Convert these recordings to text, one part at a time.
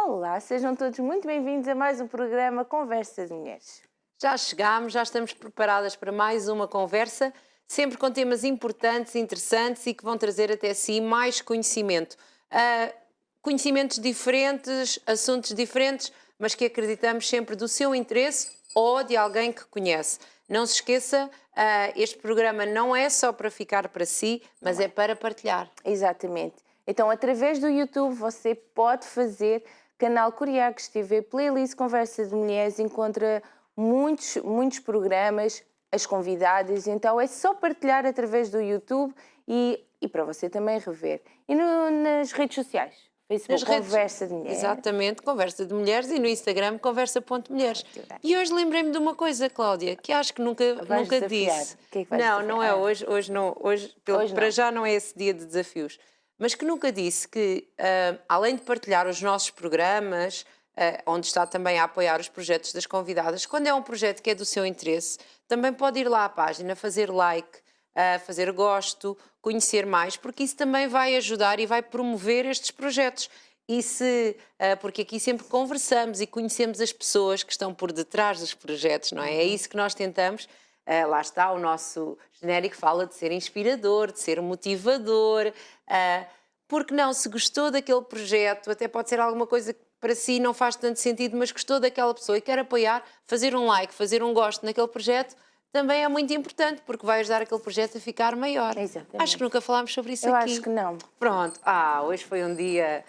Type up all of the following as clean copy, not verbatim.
Olá, sejam todos muito bem-vindos a mais um programa Conversa de Mulheres. Já chegámos, já estamos preparadas para mais uma conversa, sempre com temas importantes, interessantes e que vão trazer até si mais conhecimento. Conhecimentos diferentes, assuntos diferentes, mas que acreditamos sempre do seu interesse ou de alguém que conhece. Não se esqueça, este programa não é só para ficar para si, mas é para partilhar. Exatamente. Então, através do YouTube, você pode fazer canal Curiacos TV, playlist Conversa de Mulheres, encontra muitos programas, as convidadas, então é só partilhar através do YouTube e para você também rever. E nas redes sociais? Facebook, Conversa de Mulheres. Exatamente, Conversa de Mulheres, e no Instagram conversa.mulheres. E hoje lembrei-me de uma coisa, Cláudia, que acho que nunca disse. Que é que não é hoje, para já não é esse dia de desafios. Mas que nunca disse que, além de partilhar os nossos programas, onde está também a apoiar os projetos das convidadas, quando é um projeto que é do seu interesse, também pode ir lá à página, fazer like, fazer gosto, conhecer mais, porque isso também vai ajudar e vai promover estes projetos. Porque aqui sempre conversamos e conhecemos as pessoas que estão por detrás dos projetos, não é? É isso que nós tentamos. Lá está, o nosso genérico fala de ser inspirador, de ser motivador, porque não, se gostou daquele projeto, até pode ser alguma coisa que para si não faz tanto sentido, mas gostou daquela pessoa e quer apoiar, fazer um like, fazer um gosto naquele projeto, também é muito importante, porque vai ajudar aquele projeto a ficar maior. Exatamente. Acho que nunca falámos sobre isso aqui. Eu acho que não. Pronto, hoje foi um dia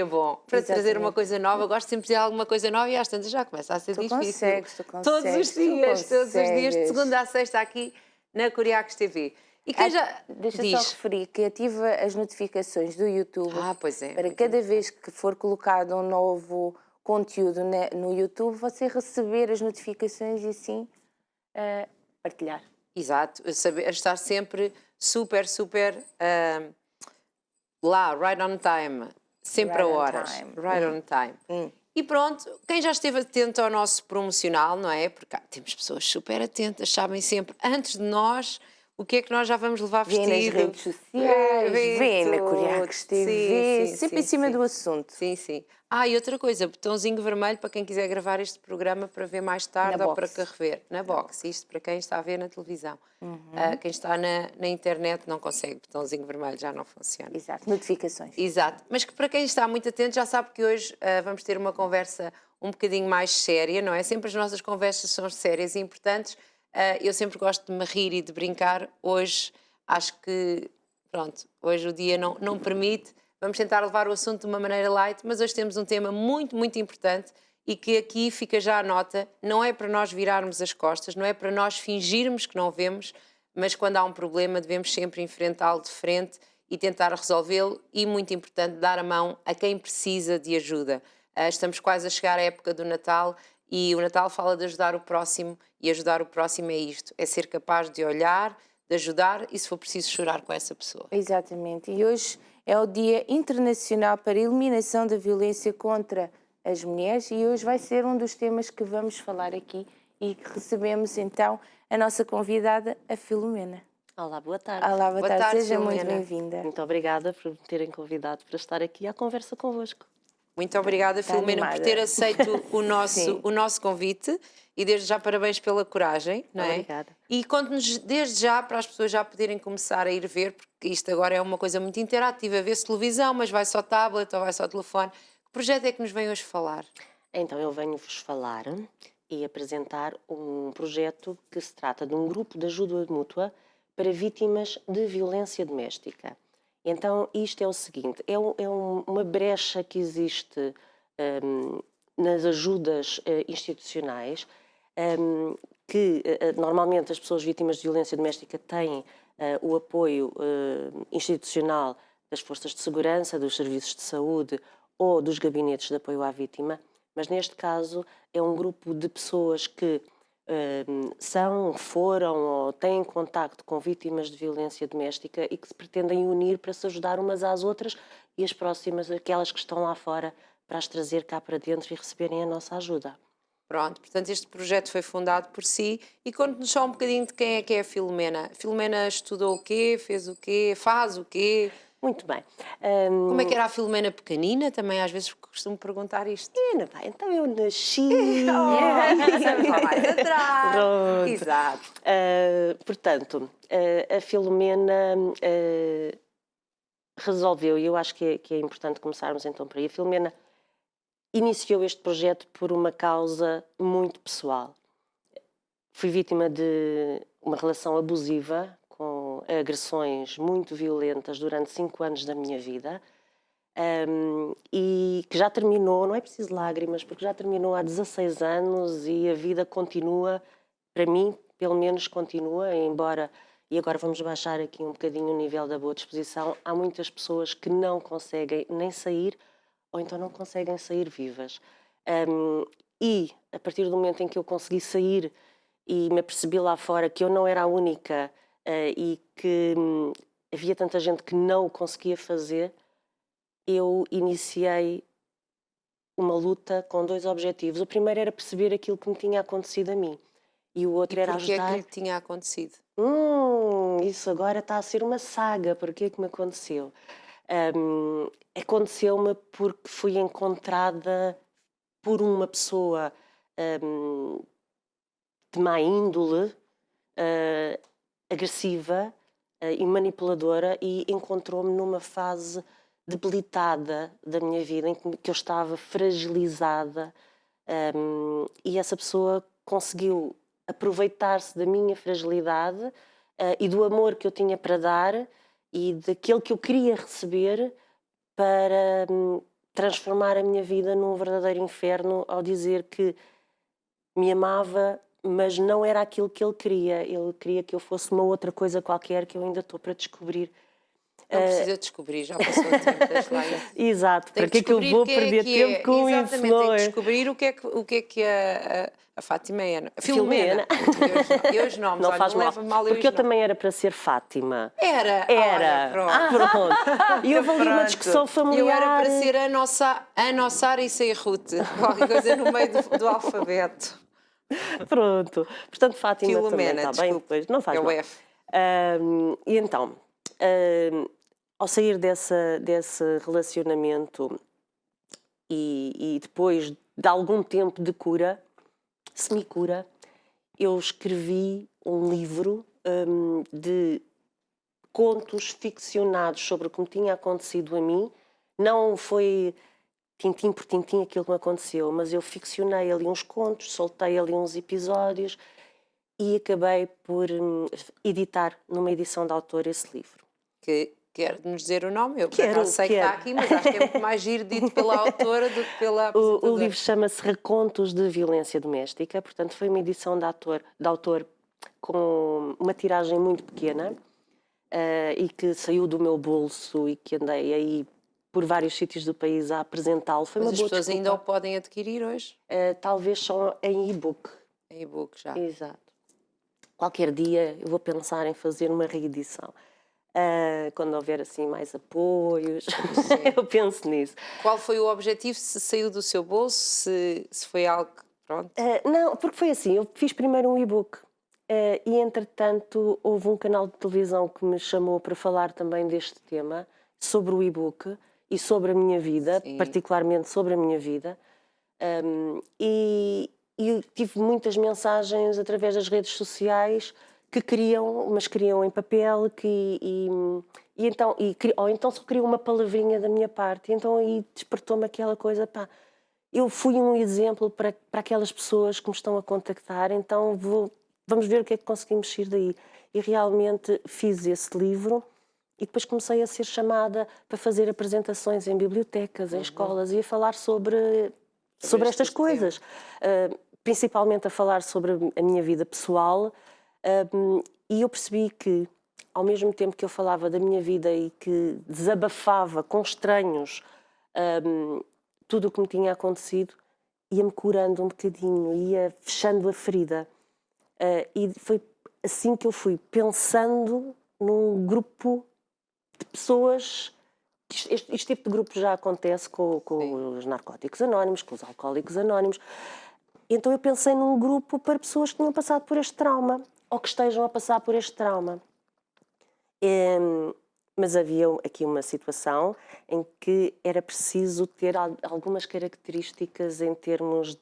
bom para trazer uma coisa nova. Gosto sempre de dizer alguma coisa nova e às tantas já começa a ser difícil. Tu consegues. Todos os dias, de segunda a sexta aqui na Curiacos TV. E quem Deixa só referir que ativa as notificações do YouTube pois é, para cada vez que for colocado um novo conteúdo no YouTube, você receber as notificações e assim partilhar. Exato, estar sempre super lá, right on time, sempre a horas, right on time. E pronto, quem já esteve atento ao nosso promocional, não é? Porque temos pessoas super atentas, sabem sempre, antes de nós, o que é que nós já vamos levar vestido. Vê nas redes sociais, vê na Curiacos TV, sempre em cima do assunto. Sim. E outra coisa, botãozinho vermelho para quem quiser gravar este programa para ver mais tarde ou para rever. Na box, isto para quem está a ver na televisão. Quem está na internet não consegue, botãozinho vermelho já não funciona. Exato, notificações. Exato, mas que para quem está muito atento já sabe que hoje vamos ter uma conversa um bocadinho mais séria, não é? Sempre as nossas conversas são sérias e importantes. Eu sempre gosto de me rir e de brincar. Hoje acho que, pronto, hoje o dia não permite. Vamos tentar levar o assunto de uma maneira light, mas hoje temos um tema muito importante e que aqui fica já a nota. Não é para nós virarmos as costas, não é para nós fingirmos que não vemos, mas quando há um problema devemos sempre enfrentá-lo de frente e tentar resolvê-lo e, muito importante, dar a mão a quem precisa de ajuda. Estamos quase a chegar à época do Natal e o Natal fala de ajudar o próximo e ajudar o próximo é isto, é ser capaz de olhar, de ajudar e, se for preciso, chorar com essa pessoa. Exatamente. E hoje é o Dia Internacional para a Eliminação da Violência contra as Mulheres e hoje vai ser um dos temas que vamos falar aqui e recebemos então a nossa convidada, a Filomena. Olá, boa tarde. Olá, boa tarde. Seja Filomena. Muito bem-vinda. Muito obrigada por me terem convidado para estar aqui à conversa convosco. Muito obrigada, Filomena, por ter aceito o nosso convite e desde já parabéns pela coragem, não é? Obrigada. E conte-nos desde já para as pessoas já poderem começar a ir ver, porque isto agora é uma coisa muito interativa, vê-se televisão, mas vai só tablet ou vai só telefone. Que projeto é que nos vem hoje falar? Então, eu venho-vos falar e apresentar um projeto que se trata de um grupo de ajuda mútua para vítimas de violência doméstica. Então, isto é o seguinte, é uma brecha que existe nas ajudas institucionais, que normalmente as pessoas vítimas de violência doméstica têm o apoio institucional das forças de segurança, dos serviços de saúde ou dos gabinetes de apoio à vítima, mas neste caso é um grupo de pessoas que foram ou têm contacto com vítimas de violência doméstica e que se pretendem unir para se ajudar umas às outras e as próximas, aquelas que estão lá fora, para as trazer cá para dentro e receberem a nossa ajuda. Pronto, portanto este projeto foi fundado por si e conte-nos só um bocadinho de quem é a Filomena. Filomena estudou o quê, fez o quê, faz o quê? Muito bem. Como é que era a Filomena pequenina? Também às vezes costumo perguntar isto. Então eu nasci... Vamos lá mais atrás. Pronto. Exato. Portanto, a Filomena resolveu, e eu acho que é importante começarmos então por aí, a Filomena iniciou este projeto por uma causa muito pessoal. Fui vítima de uma relação abusiva, com agressões muito violentas durante 5 anos da minha vida, e que já terminou, não é preciso lágrimas, porque já terminou há 16 anos e a vida continua, para mim, pelo menos continua, embora, e agora vamos baixar aqui um bocadinho o nível da boa disposição, há muitas pessoas que não conseguem nem sair, ou então não conseguem sair vivas. E a partir do momento em que eu consegui sair e me apercebi lá fora que eu não era a única e que havia tanta gente que não o conseguia fazer, eu iniciei uma luta com 2 objetivos. O primeiro era perceber aquilo que me tinha acontecido a mim. E o outro era ajudar... E porquê é que lhe tinha acontecido? Isso agora está a ser uma saga. Porquê é que me aconteceu? Aconteceu-me porque fui encontrada por uma pessoa de má índole, agressiva e manipuladora, e encontrou-me numa fase debilitada da minha vida, em que eu estava fragilizada, e essa pessoa conseguiu aproveitar-se da minha fragilidade e do amor que eu tinha para dar e daquele que eu queria receber para transformar a minha vida num verdadeiro inferno, ao dizer que me amava, mas não era aquilo que ele queria. Ele queria que eu fosse uma outra coisa qualquer que eu ainda estou para descobrir. Não precisa descobrir, já passou o tempo das leis. Exato, para que é que eu vou perder tempo com isso? Exatamente, tem que descobrir o que é a Fátima é. Filomena. E os nomes, não olha, faz não mal, leva mal porque eu também era para ser Fátima. Era. Olha, pronto. E houve ali uma discussão familiar. Eu era para ser a Nossara e Sei Ruth, qualquer coisa no meio do alfabeto. Pronto. Portanto, Fátima Filomena, também está bem, depois não faz é o mal. F. E então, ao sair desse relacionamento e depois de algum tempo de cura, semicura, eu escrevi um livro de contos ficcionados sobre o que me tinha acontecido a mim. Não foi tintim por tintim aquilo que me aconteceu, mas eu ficcionei ali uns contos, soltei ali uns episódios e acabei por editar numa edição de autor esse livro. Quer-nos dizer o nome? Eu sei que está aqui, mas acho que é muito mais giro dito pela autora do que pela apresentadora. O livro chama-se Recontos de Violência Doméstica, portanto foi uma edição de autor com uma tiragem muito pequena e que saiu do meu bolso e que andei aí por vários sítios do país a apresentá-lo. Mas as pessoas ainda o podem adquirir hoje? Talvez só em e-book. Em e-book já. Exato. Qualquer dia eu vou pensar em fazer uma reedição. Quando houver assim mais apoios, eu penso nisso. Qual foi o objetivo? Se saiu do seu bolso? Se foi algo que... Pronto. Não, porque foi assim, eu fiz primeiro um e-book e entretanto houve um canal de televisão que me chamou para falar também deste tema, sobre o e-book e sobre a minha vida, sim, particularmente sobre a minha vida, e tive muitas mensagens através das redes sociais que queriam, mas queriam em papel, ou então só queriam uma palavrinha da minha parte. Então aí despertou-me aquela coisa, pá, eu fui um exemplo para aquelas pessoas que me estão a contactar, então vamos ver o que é que conseguimos sair daí. E realmente fiz esse livro e depois comecei a ser chamada para fazer apresentações em bibliotecas, em escolas, e a falar sobre estas coisas. Principalmente a falar sobre a minha vida pessoal. E eu percebi que, ao mesmo tempo que eu falava da minha vida e que desabafava com estranhos tudo o que me tinha acontecido, ia-me curando um bocadinho, ia fechando a ferida. E foi assim que eu fui pensando num grupo de pessoas. Este tipo de grupo já acontece com os narcóticos anónimos, com os alcoólicos anónimos. Então eu pensei num grupo para pessoas que tinham passado por este trauma, ou que estejam a passar por este trauma. mas havia aqui uma situação em que era preciso ter algumas características em termos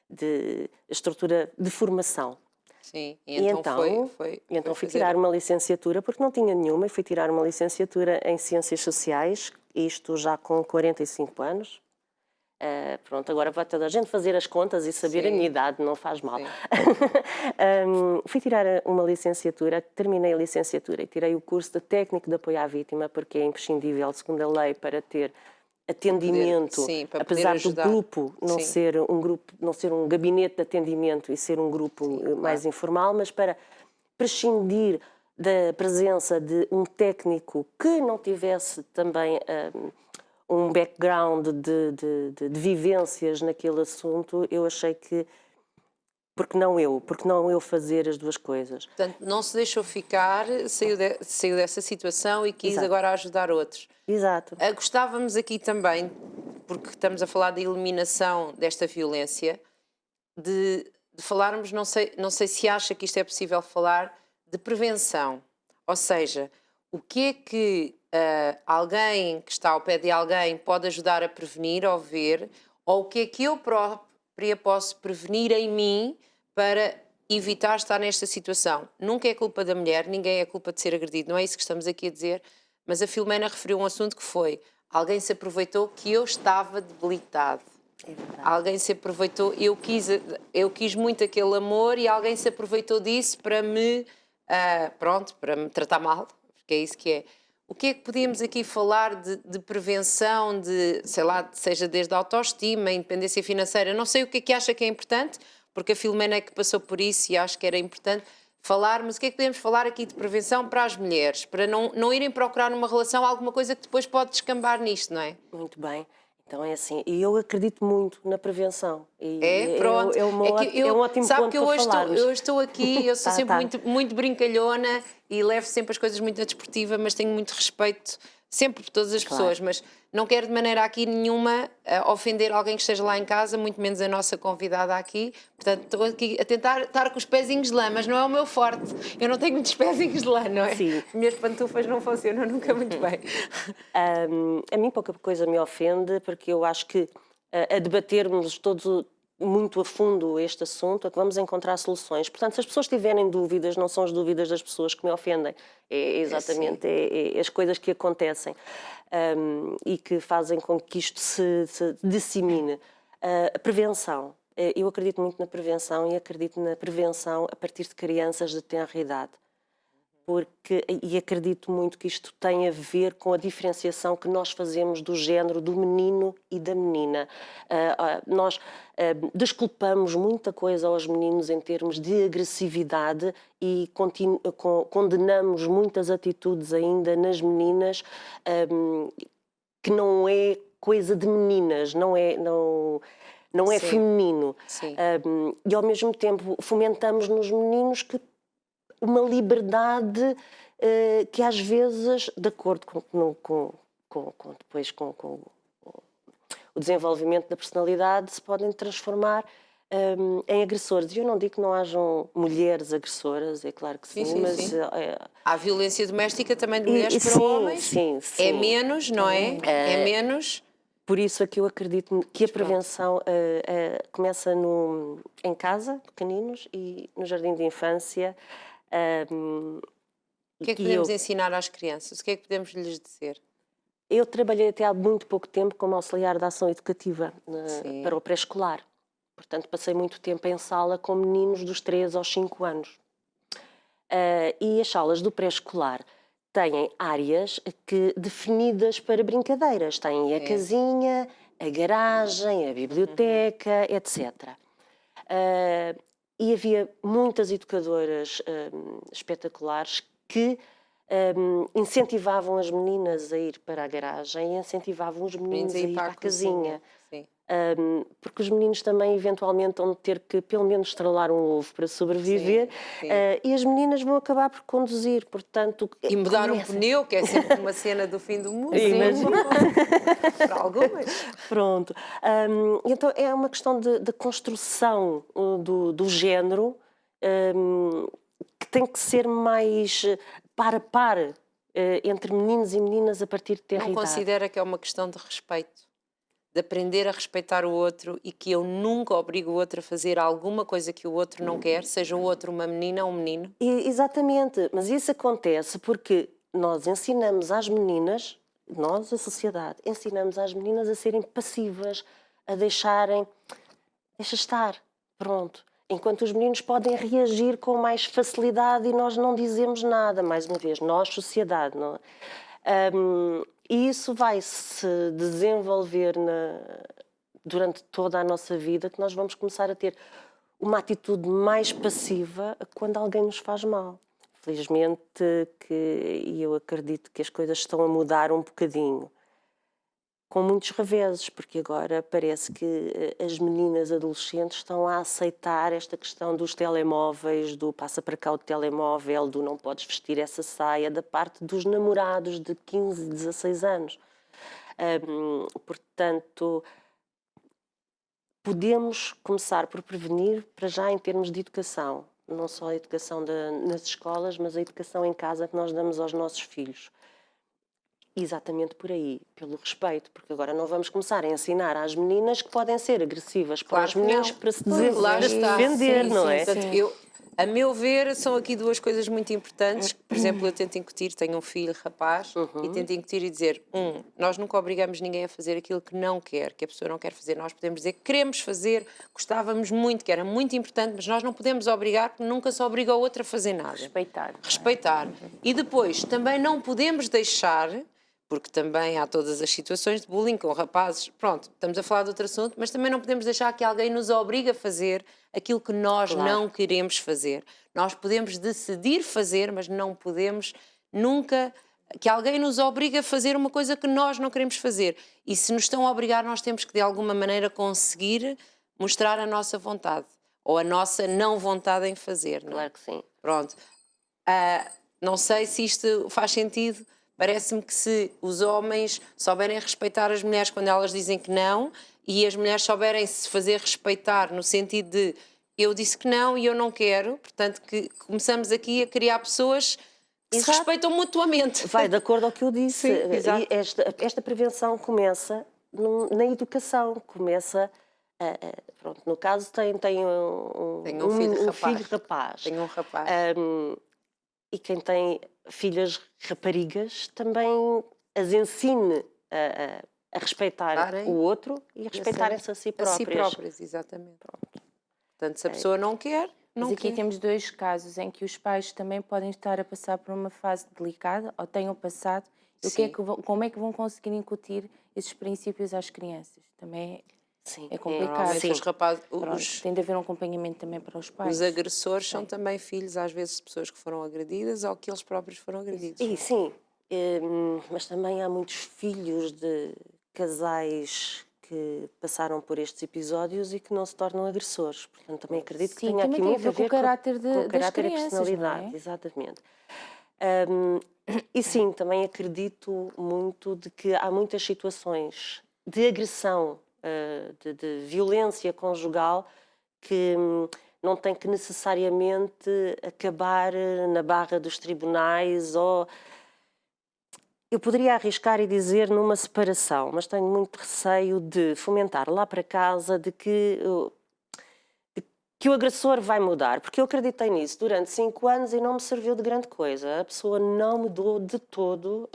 de estrutura de formação. Sim, E então fui tirar uma licenciatura, porque não tinha nenhuma, e fui tirar uma licenciatura em Ciências Sociais, isto já com 45 anos. Pronto, agora vai toda a gente fazer as contas e saber a minha idade, não faz mal. Fui tirar uma licenciatura, terminei a licenciatura e tirei o curso de técnico de apoio à vítima, porque é imprescindível, segundo a lei, para ter atendimento, para apesar do grupo não ser um grupo, não ser um gabinete de atendimento e ser um grupo mais informal, mas para prescindir da presença de um técnico que não tivesse também um background de vivências naquele assunto, eu achei que porque não eu fazer as duas coisas. Portanto, não se deixou ficar, saiu dessa situação e quis agora ajudar outros. Exato. Gostávamos aqui também, porque estamos a falar da eliminação desta violência, de falarmos, não sei se acha que isto é possível falar, de prevenção. Ou seja, o que é que alguém que está ao pé de alguém pode ajudar a prevenir ou ver, ou o que é que eu própria posso prevenir em mim para evitar estar nesta situação. Nunca é culpa da mulher, ninguém é culpa de ser agredido, não é isso que estamos aqui a dizer, mas a Filomena referiu um assunto que foi: alguém se aproveitou que eu estava debilitado. Alguém se aproveitou, eu quis muito aquele amor e alguém se aproveitou disso para me, para me tratar mal, porque é isso que é. O que é que podíamos aqui falar de prevenção, de, sei lá, seja desde a autoestima, independência financeira, não sei o que é que acha que é importante, porque a Filomena é que passou por isso e acho que era importante falar, mas o que é que podemos falar aqui de prevenção para as mulheres, para não irem procurar numa relação alguma coisa que depois pode descambar nisto, não é? Muito bem. Então é assim, e eu acredito muito na prevenção. Pronto. É um ótimo sabe ponto que eu para hoje falarmos. eu estou aqui, eu sou sempre muito brincalhona e levo sempre as coisas muito na desportiva, mas tenho muito respeito sempre por todas as pessoas, mas não quero de maneira aqui nenhuma ofender alguém que esteja lá em casa, muito menos a nossa convidada aqui. Portanto, estou aqui a tentar estar com os pezinhos de lã, mas não é o meu forte. Eu não tenho muitos pezinhos de lã, não é? Sim. As minhas pantufas não funcionam nunca muito bem. A mim pouca coisa me ofende, porque eu acho que a debatermos todos muito a fundo este assunto, é que vamos encontrar soluções. Portanto, se as pessoas tiverem dúvidas, não são as dúvidas das pessoas que me ofendem, é exatamente as coisas que acontecem e que fazem com que isto se dissemine. A prevenção. Eu acredito muito na prevenção e acredito na prevenção a partir de crianças de tenra idade. E acredito muito que isto tem a ver com a diferenciação que nós fazemos do género do menino e da menina. Nós desculpamos muita coisa aos meninos em termos de agressividade e condenamos muitas atitudes ainda nas meninas que não é coisa de meninas, não é feminino. E ao mesmo tempo fomentamos nos meninos uma liberdade que às vezes, de acordo depois com o desenvolvimento da personalidade, se podem transformar em agressores. E eu não digo que não hajam mulheres agressoras, é claro que sim, mas... Há violência doméstica também de mulheres para homens. Sim. É menos, não é? É menos. Por isso é que eu acredito que a prevenção começa em casa, pequeninos, e no jardim de infância. O que é que podemos ensinar às crianças? O que é que podemos lhes dizer? Eu trabalhei até há muito pouco tempo como auxiliar de ação educativa para o pré-escolar. Portanto, passei muito tempo em sala com meninos dos 3 aos 5 anos. E as salas do pré-escolar têm áreas definidas para brincadeiras. Têm a casinha, a garagem, a biblioteca, etc. E havia muitas educadoras espetaculares que incentivavam as meninas a ir para a garagem e incentivavam os meninos a ir para a casinha. Porque os meninos também eventualmente vão ter que pelo menos estralar um ovo para sobreviver. E as meninas vão acabar por conduzir, portanto... E mudar um pneu, que é sempre uma cena do fim do mundo. Para algumas. Pronto. Então é uma questão de construção do género que tem que ser mais par a par entre meninos e meninas a partir de ter idade. Não considera que é uma questão de respeito? De aprender a respeitar o outro e que eu nunca obrigo o outro a fazer alguma coisa que o outro não quer, seja o outro uma menina ou um menino? Exatamente, mas isso acontece porque nós ensinamos às meninas, nós, a sociedade, ensinamos às meninas a serem passivas, a deixarem, deixa estar, pronto. Enquanto os meninos podem reagir com mais facilidade e nós não dizemos nada, mais uma vez, nós, sociedade, não é? E isso vai se desenvolver durante toda a nossa vida, que nós vamos começar a ter uma atitude mais passiva quando alguém nos faz mal. Felizmente, e eu acredito que as coisas estão a mudar um bocadinho, com muitos reveses, porque agora parece que as meninas adolescentes estão a aceitar esta questão dos telemóveis, do passa para cá o telemóvel, do não podes vestir essa saia, da parte dos namorados de 15, 16 anos. Portanto, podemos começar por prevenir, para já em termos de educação, não só a educação nas escolas, mas a educação em casa que nós damos aos nossos filhos. Exatamente por aí, pelo respeito, porque agora não vamos começar a ensinar às meninas que podem ser agressivas para os meninos para se defender, não é? Portanto, a meu ver, são aqui duas coisas muito importantes. Por exemplo, eu tento incutir, tenho um filho rapaz, e tento incutir e dizer, nós nunca obrigamos ninguém a fazer aquilo que não quer, que a pessoa não quer fazer. Nós podemos dizer que queremos fazer, gostávamos muito, que era muito importante, mas nós não podemos obrigar, porque nunca se obriga o outro a fazer nada. Respeitar. E depois, também não podemos deixar... porque também há todas as situações de bullying com rapazes. Pronto, estamos a falar de outro assunto, mas também não podemos deixar que alguém nos obrigue a fazer aquilo que nós não queremos fazer. Nós podemos decidir fazer, mas não podemos nunca que alguém nos obrigue a fazer uma coisa que nós não queremos fazer. E se nos estão a obrigar, nós temos que de alguma maneira conseguir mostrar a nossa vontade ou a nossa não vontade em fazer. Não? Claro que sim. Pronto. Não sei se isto faz sentido. Parece-me que se os homens souberem respeitar as mulheres quando elas dizem que não e as mulheres souberem se fazer respeitar no sentido de eu disse que não e eu não quero, portanto que começamos aqui a criar pessoas que se respeitam mutuamente. Vai de acordo ao que eu disse. Sim, esta prevenção começa na educação, começa... pronto, no caso tem um filho rapaz. Tenho um rapaz. E quem tem filhas raparigas também as ensine a respeitar o outro e a respeitarem-se a si próprias. A si próprias, exatamente. Pronto. Portanto, se a pessoa não quer, não Mas aqui quer. temos dois casos em que os pais também podem estar a passar por uma fase delicada ou tenham passado. Como é que vão conseguir incutir esses princípios às crianças? Também é complicado. Sim. Os rapazes, tem de haver um acompanhamento também para os pais. Os agressores são também filhos, às vezes, de pessoas que foram agredidas ou que eles próprios foram agredidos. Sim, mas também há muitos filhos de casais que passaram por estes episódios e que não se tornam agressores. Portanto, também acredito que tenha aqui muito a ver com o caráter das crianças, e personalidade. Não é? Exatamente. E sim, também acredito muito de que há muitas situações de agressão, de violência conjugal que não tem que necessariamente acabar na barra dos tribunais ou... Eu poderia arriscar e dizer numa separação, mas tenho muito receio de fomentar lá para casa de que o agressor vai mudar, porque eu acreditei nisso durante 5 anos e não me serviu de grande coisa. A pessoa não mudou de todo,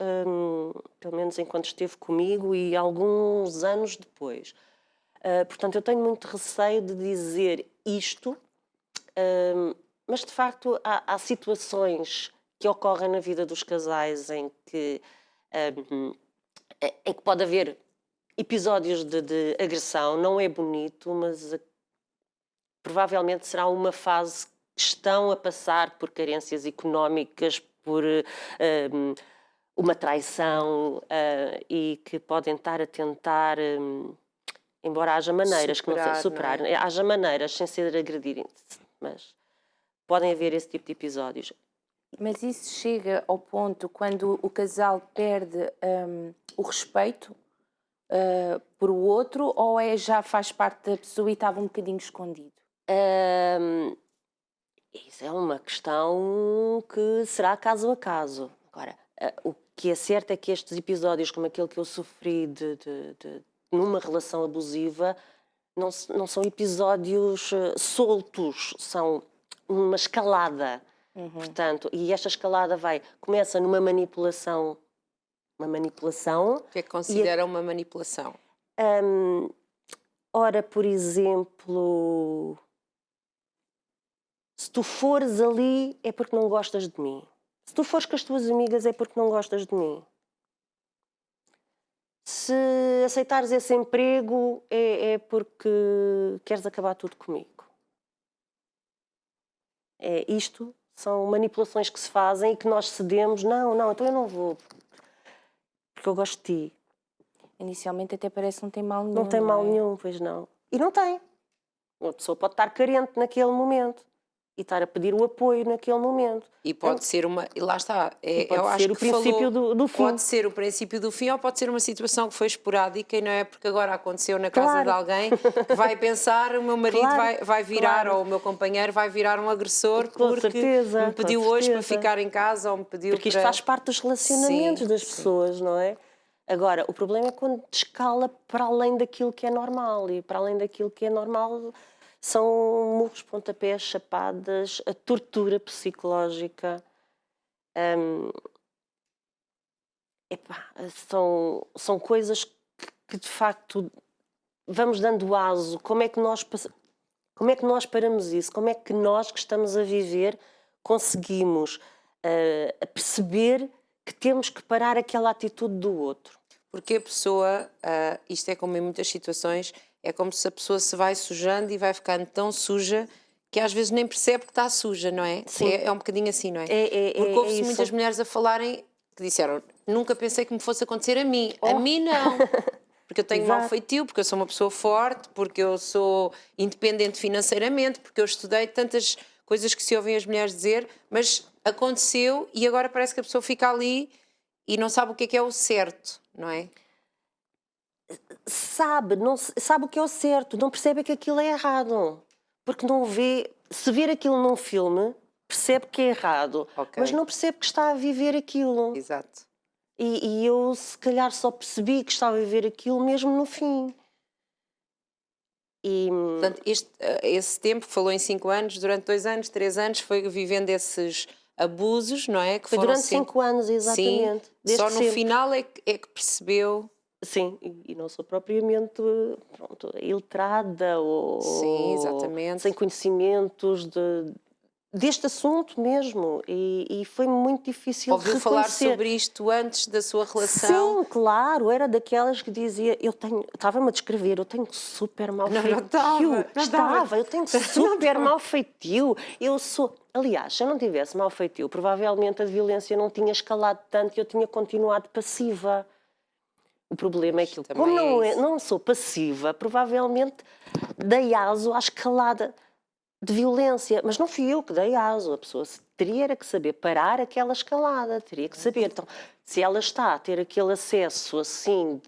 pelo menos enquanto esteve comigo e alguns anos depois. Portanto, eu tenho muito receio de dizer isto, mas de facto há situações que ocorrem na vida dos casais em que pode haver episódios de agressão, não é bonito, mas provavelmente será uma fase que estão a passar por carências económicas, por uma traição e que podem estar a tentar, embora haja maneiras que não sei superar, não é? Haja maneiras sem ser agredirem, mas podem haver esse tipo de episódios. Mas isso chega ao ponto quando o casal perde o respeito por o outro ou já faz parte da pessoa e estava um bocadinho escondido? Isso é uma questão que será caso a caso. Agora, O que é certo é que estes episódios, como aquele que eu sofri numa relação abusiva, não são episódios soltos, são uma escalada. Portanto, e esta escalada começa numa manipulação. Uma manipulação. O que é que considera uma manipulação? Ora, por exemplo, se tu fores ali é porque não gostas de mim. Se tu fores com as tuas amigas é porque não gostas de mim. Se aceitares esse emprego é porque queres acabar tudo comigo. Isto são manipulações que se fazem e que nós cedemos. Não, então eu não vou, porque eu gosto de ti. Inicialmente até parece que não tem mal nenhum. Não tem mal nenhum, pois não. E não tem. Uma pessoa pode estar carente naquele momento e estar a pedir o apoio naquele momento. E pode ser uma... E lá está. Pode ser o princípio do fim. Pode ser o princípio do fim ou pode ser uma situação que foi esporádica e não é porque agora aconteceu na casa de alguém que vai pensar o meu marido vai virar ou o meu companheiro vai virar um agressor porque me pediu hoje para ficar em casa ou me pediu porque isto faz parte dos relacionamentos das pessoas, não é? Agora, o problema é quando escala para além daquilo que é normal. E para além daquilo que é normal são murros, pontapés, chapadas, a tortura psicológica. São coisas que de facto vamos dando aso. Como é que nós paramos isso? Como é que nós que estamos a viver conseguimos perceber que temos que parar aquela atitude do outro? Porque a pessoa, isto é como em muitas situações, é como se a pessoa se vai sujando e vai ficando tão suja que às vezes nem percebe que está suja, não é? Sim. É um bocadinho assim, não é? Porque houve-se muitas mulheres a falarem que disseram, nunca pensei que me fosse acontecer a mim. A mim não. Porque eu tenho mau feitio, porque eu sou uma pessoa forte, porque eu sou independente financeiramente, porque eu estudei tantas coisas que se ouvem as mulheres dizer, mas aconteceu e agora parece que a pessoa fica ali e não sabe o que é o certo, não é? Sabe o que é o certo, não percebe que aquilo é errado. Porque não vê, se ver aquilo num filme, percebe que é errado, mas não percebe que está a viver aquilo. Exato. E eu, se calhar, só percebi que estava a viver aquilo mesmo no fim. Portanto, esse tempo, falou em 5 anos, durante 2 anos, 3 anos, foi vivendo esses abusos, não é? Que foi durante 5 anos, exatamente. Sim, só no final é que percebeu... Sim, e não sou propriamente iletrada ou sim, exatamente. Sem conhecimentos deste assunto mesmo. E foi muito difícil Ouviu falar sobre isto antes da sua relação? Sim, claro, era daquelas que dizia, estava-me a descrever, eu tenho super mau feitio. Eu tenho super mau feitio. Eu sou... Aliás, se eu não tivesse mau feitio, provavelmente a violência não tinha escalado tanto e eu tinha continuado passiva. O problema é que, como não sou passiva, provavelmente dei aso à escalada de violência. Mas não fui eu que dei aso. A pessoa teria que saber parar aquela escalada. Teria que saber. Então, se ela está a ter aquele acesso assim...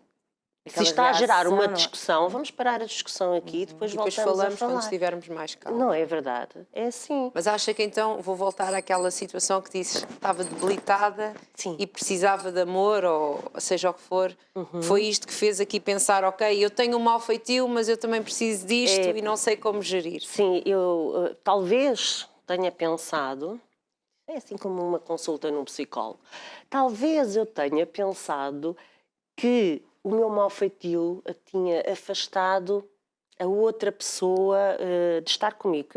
Se está a gerar uma discussão, vamos parar a discussão aqui e depois voltamos falamos a falar. quando estivermos mais calmos. Não é verdade, é assim. Mas acha que então, vou voltar àquela situação que disse que estava debilitada e precisava de amor, ou seja o que for, foi isto que fez aqui pensar, ok, eu tenho um mau feitio, mas eu também preciso disto e não sei como gerir. Sim, eu talvez tenha pensado, é assim como uma consulta num psicólogo, talvez eu tenha pensado que o meu mau feitio tinha afastado a outra pessoa de estar comigo.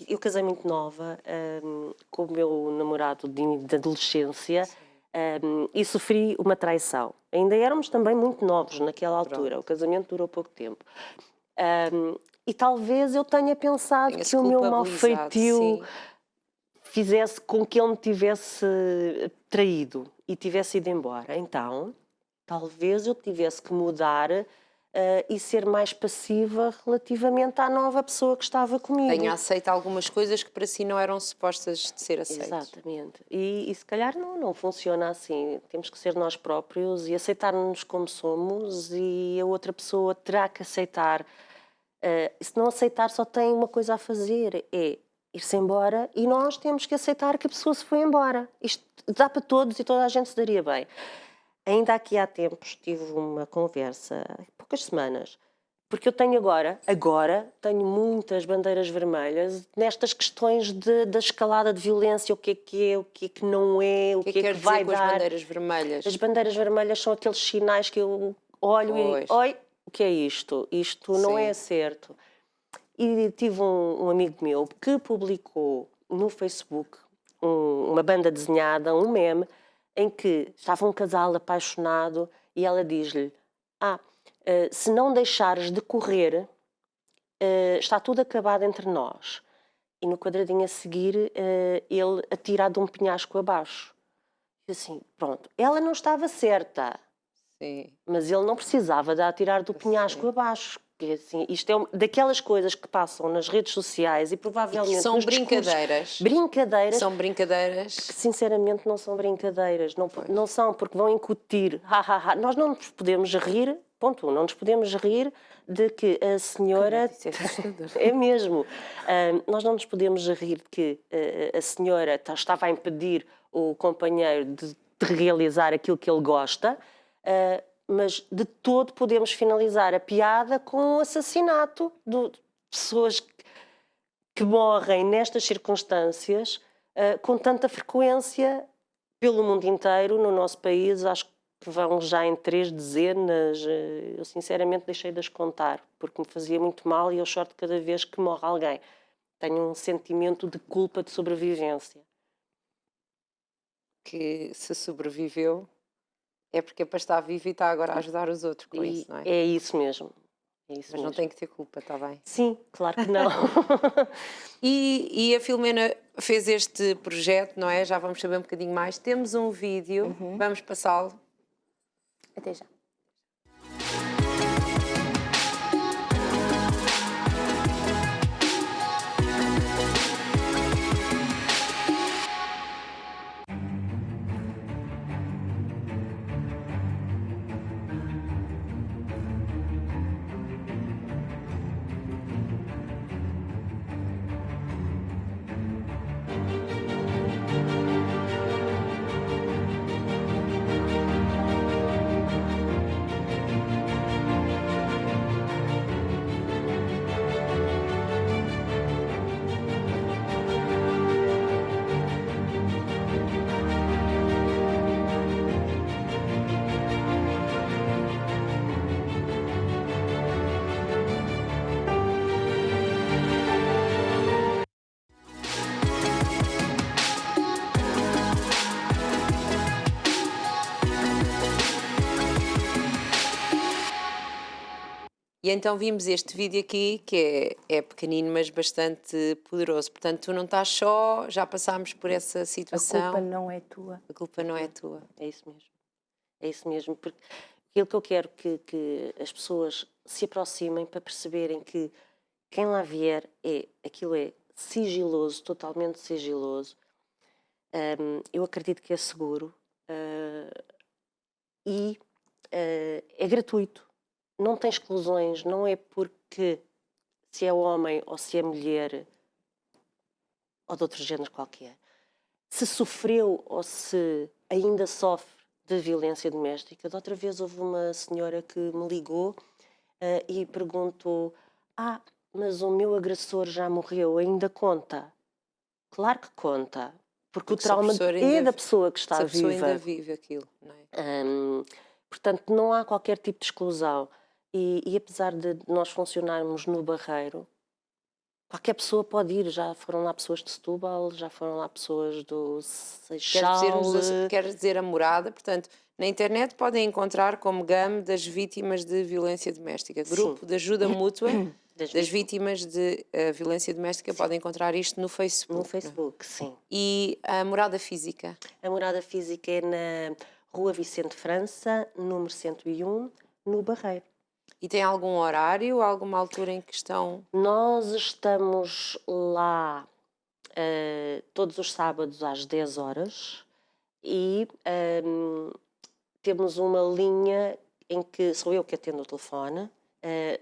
Eu casei muito nova com o meu namorado de adolescência e sofri uma traição. Ainda éramos também muito novos naquela altura. Pronto. O casamento durou pouco tempo. E talvez eu tenha pensado que o meu mau feitio fizesse com que ele me tivesse traído e tivesse ido embora. Então... talvez eu tivesse que mudar e ser mais passiva relativamente à nova pessoa que estava comigo. Tenha aceito algumas coisas que para si não eram supostas de ser aceitas. Exatamente. E se calhar não funciona assim. Temos que ser nós próprios e aceitar-nos como somos e a outra pessoa terá que aceitar. Se não aceitar, só tem uma coisa a fazer, é ir-se embora e nós temos que aceitar que a pessoa se foi embora. Isto dá para todos e toda a gente se daria bem. Ainda aqui há tempos tive uma conversa, há poucas semanas, porque eu tenho agora tenho muitas bandeiras vermelhas nestas questões da escalada de violência, o que é, o que não é, o que é que vai dizer dar. Com as bandeiras vermelhas? As bandeiras vermelhas são aqueles sinais que eu olho e, oi, o que é isto? Isto não é certo. E tive um amigo meu que publicou no Facebook uma banda desenhada, um meme, em que estava um casal apaixonado e ela diz-lhe: se não deixares de correr, está tudo acabado entre nós. E no quadradinho a seguir, ele atira de um penhasco abaixo. E assim, pronto, ela não estava certa, sim, mas ele não precisava de atirar do penhasco abaixo. Porque, assim, isto é daquelas coisas que passam nas redes sociais e provavelmente e que são nos brincadeiras. Brincadeiras. São brincadeiras. Que sinceramente não são brincadeiras. Não são, porque vão incutir. Nós não nos podemos rir, ponto 1, não nos podemos rir de que a senhora... É mesmo. Nós não nos podemos rir de que a senhora estava a impedir o companheiro de realizar aquilo que ele gosta, mas de todo podemos finalizar a piada com o assassinato de pessoas que morrem nestas circunstâncias com tanta frequência pelo mundo inteiro. No nosso país, acho que vão já em 3 dezenas. Eu sinceramente deixei de as contar, porque me fazia muito mal e eu choro cada vez que morre alguém. Tenho um sentimento de culpa de sobrevivência. Que se sobreviveu é porque é para estar vivo e está agora a ajudar os outros com isso, não é? É isso mesmo. Mas não tem que ter culpa, está bem? Sim, claro que não. E a Filomena fez este projeto, não é? Já vamos saber um bocadinho mais. Temos um vídeo, vamos passá-lo. Até já. E então vimos este vídeo aqui, que é pequenino, mas bastante poderoso. Portanto, tu não estás só, já passámos por essa situação. A culpa não é tua. A culpa não é tua. É isso mesmo. É isso mesmo. Porque aquilo que eu quero que as pessoas se aproximem para perceberem que quem lá vier, aquilo é sigiloso, totalmente sigiloso. Eu acredito que é seguro e é gratuito. Não tem exclusões, não é porque se é homem ou se é mulher ou de outro género qualquer. Se sofreu ou se ainda sofre de violência doméstica. Da outra vez houve uma senhora que me ligou e perguntou: mas o meu agressor já morreu, ainda conta? Claro que conta, porque o trauma é da pessoa que está viva. Se a pessoa ainda vive aquilo, não é? Portanto, não há qualquer tipo de exclusão. E apesar de nós funcionarmos no Barreiro, qualquer pessoa pode ir. Já foram lá pessoas de Setúbal, já foram lá pessoas do Seixal. Quer dizer a morada, portanto, na internet podem encontrar como GAM das vítimas de violência doméstica. Grupo de ajuda mútua das vítimas de violência doméstica. Sim. Podem encontrar isto no Facebook. No Facebook, sim. E a morada física? A morada física é na Rua Vicente França, número 101, no Barreiro. E tem algum horário, alguma altura em que estão? Nós estamos lá todos os sábados às 10 horas e temos uma linha em que sou eu que atendo o telefone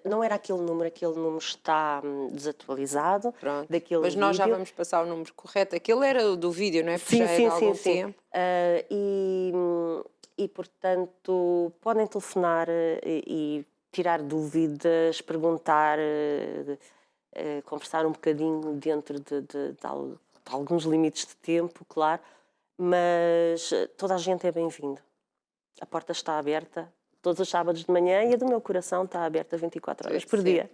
Não era aquele número está desatualizado. Pronto. Daquele Mas nós já vídeo. vamos passar o número correto. Aquele era o do vídeo, não é? Porque Sim, já é sim, de algum sim. tempo. E, portanto, podem telefonar e tirar dúvidas, perguntar, conversar um bocadinho dentro de alguns limites de tempo, claro, mas toda a gente é bem-vindo. A porta está aberta todos os sábados de manhã e a do meu coração está aberta 24 horas por dia.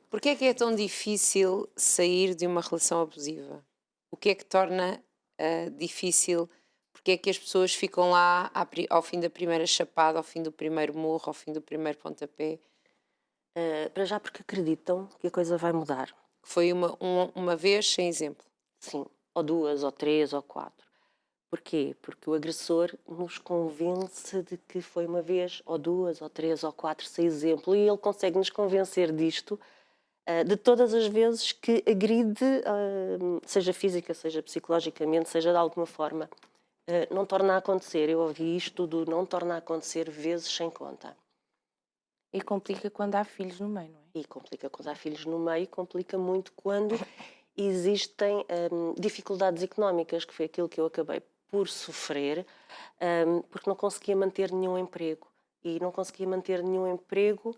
Porquê é que é tão difícil sair de uma relação abusiva? O que é que torna difícil? Porquê é que as pessoas ficam lá ao fim da primeira chapada, ao fim do primeiro murro, ao fim do primeiro pontapé? Para já porque acreditam que a coisa vai mudar. Foi uma vez, sem exemplo. Sim, ou 2, ou 3, ou 4. Porquê? Porque o agressor nos convence de que foi uma vez, ou 2, ou 3, ou 4, sem exemplo, e ele consegue nos convencer disto de todas as vezes que agride, seja física, seja psicologicamente, seja de alguma forma. Não torna a acontecer. Eu ouvi isto do não torna a acontecer vezes sem conta. E complica quando há filhos no meio, não é? E complica quando há filhos no meio, complica muito quando existem dificuldades económicas, que foi aquilo que eu acabei por sofrer, porque não conseguia manter nenhum emprego. E não conseguia manter nenhum emprego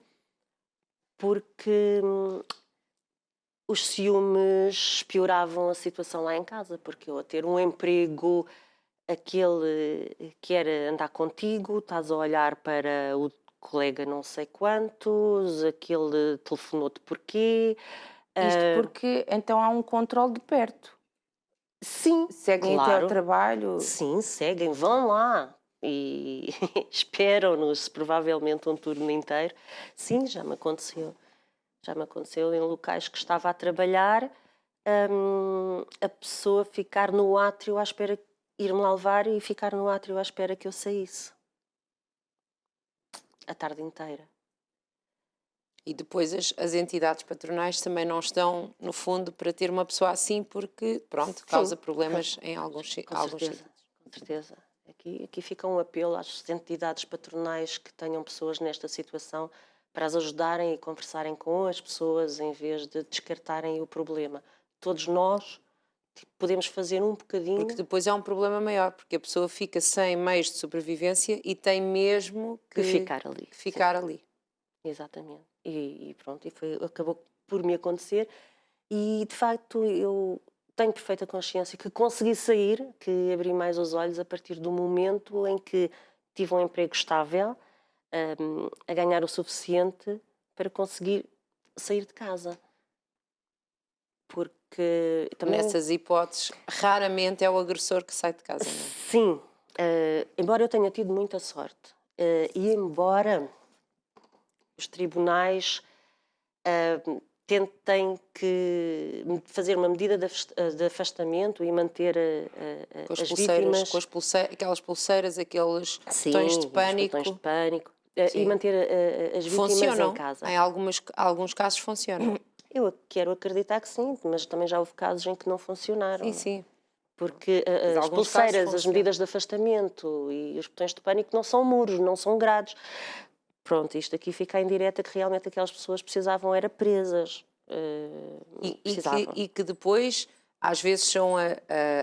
porque os ciúmes pioravam a situação lá em casa, porque eu a ter um emprego, aquele que era andar contigo, estás a olhar para o colega não sei quantos, aquele telefonou-te porquê. Isto porque então há um controle de perto. Sim, Seguem até ao claro. trabalho. Sim, seguem, vão lá e esperam-nos provavelmente um turno inteiro. Sim, já me aconteceu. Já me aconteceu em locais que estava a trabalhar, a pessoa ficar no átrio à espera, ir-me lá levar e ficar no átrio à espera que eu saísse. A tarde inteira. E depois as entidades patronais também não estão, no fundo, para ter uma pessoa assim, porque, pronto, causa problemas em alguns sítios. Com certeza. Aqui fica um apelo às entidades patronais que tenham pessoas nesta situação para as ajudarem e conversarem com as pessoas em vez de descartarem o problema. Todos nós podemos fazer um bocadinho. Porque depois é um problema maior, porque a pessoa fica sem meios de sobrevivência e tem mesmo que ficar ali. ali. Exatamente. E pronto, acabou por me acontecer e de facto eu tenho perfeita consciência que consegui sair, que abri mais os olhos a partir do momento em que tive um emprego estável, a ganhar o suficiente para conseguir sair de casa. Porque também... Nessas hipóteses, raramente é o agressor que sai de casa, não é? Sim, embora eu tenha tido muita sorte e embora os tribunais tentem que fazer uma medida de afastamento e manter as vítimas... Com aquelas pulseiras, aqueles botões de pânico. Botões de pânico. E manter as vítimas funcionam. em casa. Em alguns casos funcionam. Eu quero acreditar que sim, mas também já houve casos em que não funcionaram. Sim, sim. Porque as pulseiras, as medidas de afastamento e os botões de pânico não são muros, não são grades. Pronto, isto aqui fica em direta que realmente aquelas pessoas precisavam era presas. E que depois, às vezes, são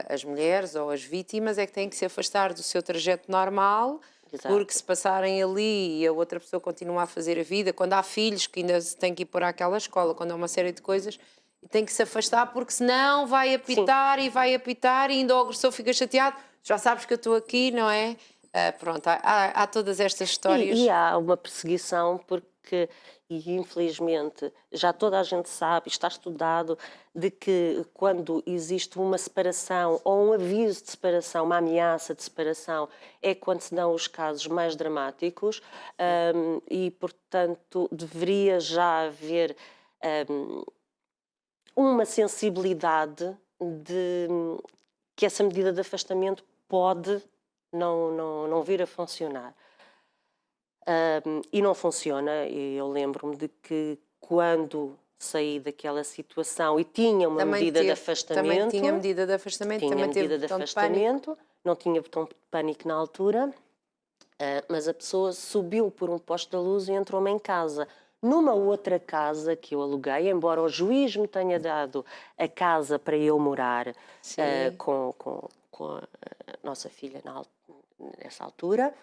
as mulheres ou as vítimas é que têm que se afastar do seu trajeto normal. Exato. Porque se passarem ali e a outra pessoa continua a fazer a vida, quando há filhos que ainda se tem que ir para aquela escola, quando há uma série de coisas, tem que se afastar porque senão vai apitar. Sim. E vai apitar e ainda o agressor fica chateado. Já sabes que eu estou aqui, não é? Pronto, há todas estas histórias. E há uma perseguição porque, e infelizmente, já toda a gente sabe, está estudado, de que quando existe uma separação ou um aviso de separação, uma ameaça de separação, é quando se dão os casos mais dramáticos e, portanto, deveria já haver uma sensibilidade de que essa medida de afastamento pode não vir a funcionar. E não funciona. Eu lembro-me de que quando saí daquela situação e tinha uma medida de afastamento... Também tinha medida de afastamento. Tinha medida de afastamento. Não tinha botão de pânico na altura, mas a pessoa subiu por um poste da luz e entrou-me em casa. numa outra casa que eu aluguei, embora o juiz me tenha dado a casa para eu morar com a nossa filha nessa altura,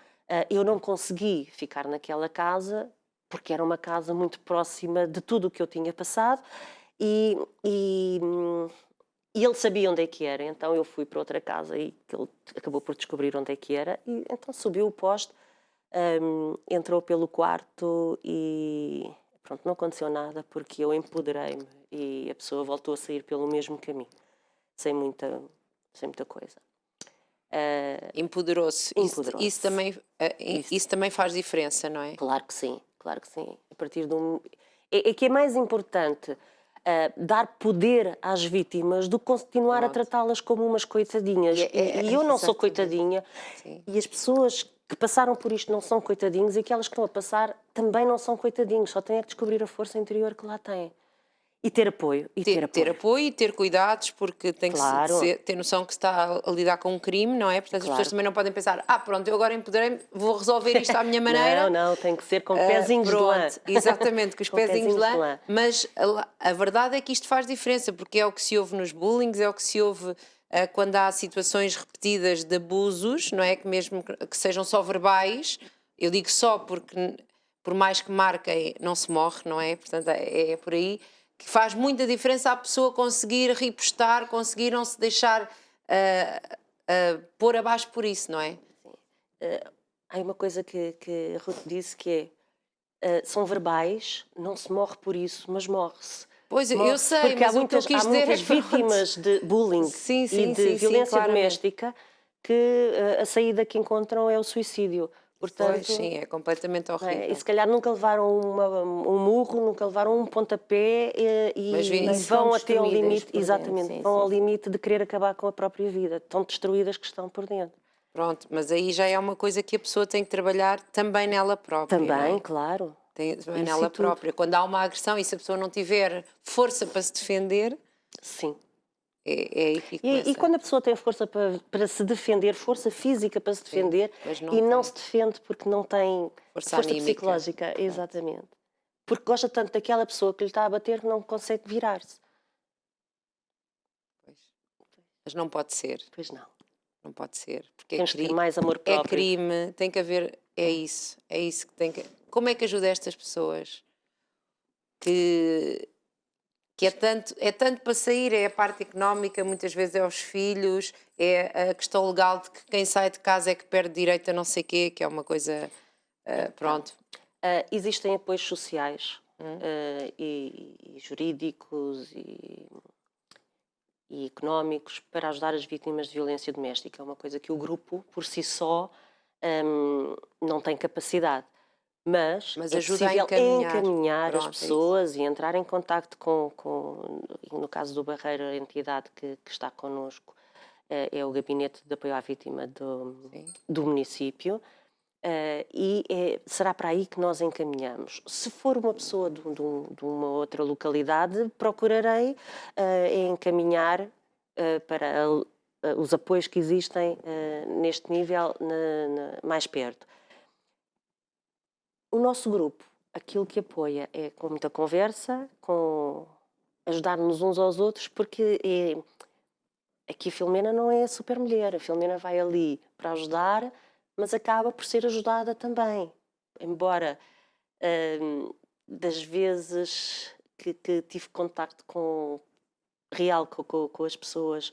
eu não consegui ficar naquela casa porque era uma casa muito próxima de tudo o que eu tinha passado e ele sabia onde é que era, então eu fui para outra casa e ele acabou por descobrir onde é que era e então subiu o poste, entrou pelo quarto e pronto, não aconteceu nada porque eu empoderei-me e a pessoa voltou a sair pelo mesmo caminho, sem muita coisa. Empoderou-se. Empoderou-se. Isso também faz diferença, não é? Claro que sim, claro que sim. A partir de é que é mais importante dar poder às vítimas do que continuar a tratá-las como umas coitadinhas. E eu não sou coitadinha. Sim. E as pessoas que passaram por isto não são coitadinhos e aquelas que estão a passar também não são coitadinhos. Só têm é que descobrir a força interior que lá têm. E ter apoio. Ter apoio e ter cuidados, porque tem que ter noção que se está a lidar com um crime, não é? Portanto, as pessoas também não podem pensar, pronto, eu agora empoderei-me, vou resolver isto à minha maneira. Não, tem que ser com pezinhos de lã. Exatamente, com os pezinhos de lã. Mas a verdade é que isto faz diferença, porque é o que se ouve nos bullings, é o que se ouve quando há situações repetidas de abusos, não é? Que mesmo que sejam só verbais, eu digo só porque por mais que marquem, não se morre, não é? Portanto, é por aí. Que faz muita diferença a pessoa conseguir repostar, conseguir não se deixar pôr abaixo por isso, não é? Sim. Há uma coisa que a Ruth disse que são verbais, não se morre por isso, mas morre-se. Pois, eu sei, porque mas há muitas vítimas de bullying e de violência doméstica que a saída que encontram é o suicídio. Portanto, pois, sim, é completamente horrível. E se calhar nunca levaram um murro, nunca levaram um pontapé e vão até ao limite, exatamente, vão ao limite de querer acabar com a própria vida. Tão destruídas que estão por dentro. Pronto, mas aí já é uma coisa que a pessoa tem que trabalhar também nela própria. Também, claro. Também nela própria. Quando há uma agressão e se a pessoa não tiver força para se defender... Sim. É aí que começa. E quando a pessoa tem força para se defender, força física para se defender, não se defende porque não tem força psicológica, exatamente. Porque gosta tanto daquela pessoa que lhe está a bater que não consegue virar-se. Mas não pode ser. Pois não. Não pode ser. Porque temos que ter mais amor próprio. É crime, tem que haver, é isso que tem que... Como é que ajuda estas pessoas que é tanto para sair, é a parte económica, muitas vezes é os filhos, é a questão legal de que quem sai de casa é que perde direito a não sei quê, que é uma coisa, pronto. Existem apoios sociais e jurídicos e económicos para ajudar as vítimas de violência doméstica. É uma coisa que o grupo, por si só, não tem capacidade. Mas é ajuda possível encaminhar as pessoas e entrar em contacto com, no caso do Barreiro, a entidade que está connosco é o Gabinete de Apoio à Vítima do município e será para aí que nós encaminhamos. Se for uma pessoa de uma outra localidade, procurarei encaminhar para os apoios que existem neste nível mais perto. O nosso grupo, aquilo que apoia é com muita conversa, com ajudar-nos uns aos outros, porque aqui a Filomena não é a super mulher, a Filomena vai ali para ajudar, mas acaba por ser ajudada também. Embora das vezes que tive contacto real com as pessoas,